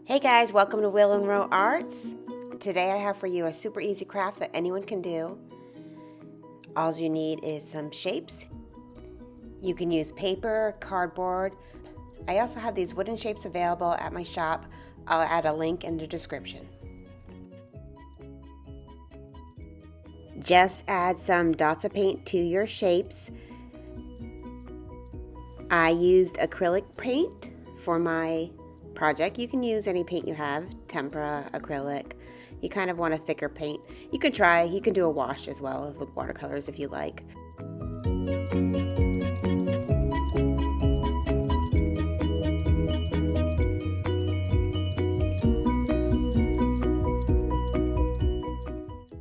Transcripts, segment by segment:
Hey guys, welcome to Wheel and Row Arts. Today I have for you a super easy craft that anyone can do. All you need is some shapes. You can use paper, cardboard. I also have these wooden shapes available at my shop. I'll add a link in the description. Just add some dots of paint to your shapes. I used acrylic paint for my project. You can use any paint you have, tempera, acrylic. You kind of want a thicker paint. You can do a wash as well with watercolors if you like.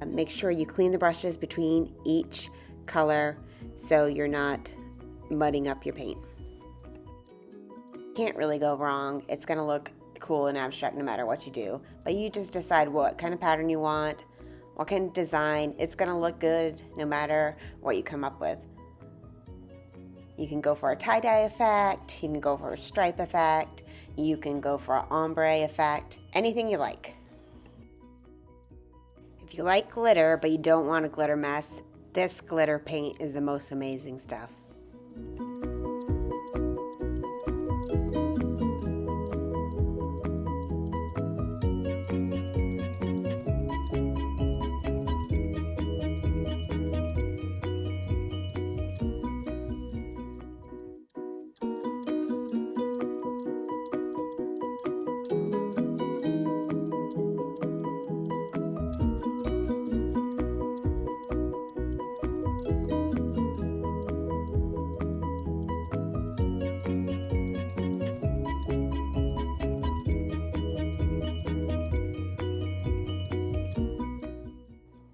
Make sure you clean the brushes between each color so you're not mudding up your paint. Can't really go wrong. It's going to look cool and abstract no matter what you do, but you just decide what kind of pattern you want, what kind of design. It's going to look good no matter what you come up with. You can go for a tie-dye effect, you can go for a stripe effect, you can go for an ombre effect, anything you like. If you like glitter but you don't want a glitter mess, this glitter paint is the most amazing stuff.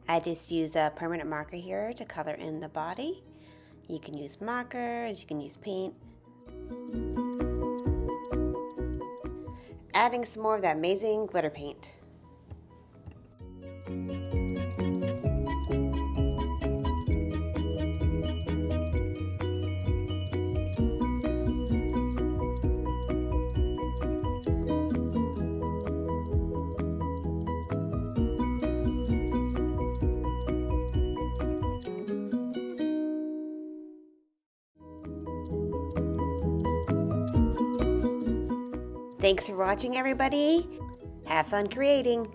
I just use a permanent marker here to color in the body. You can use markers, you can use paint. Adding some more of that amazing glitter paint. Thanks for watching, everybody. Have fun creating.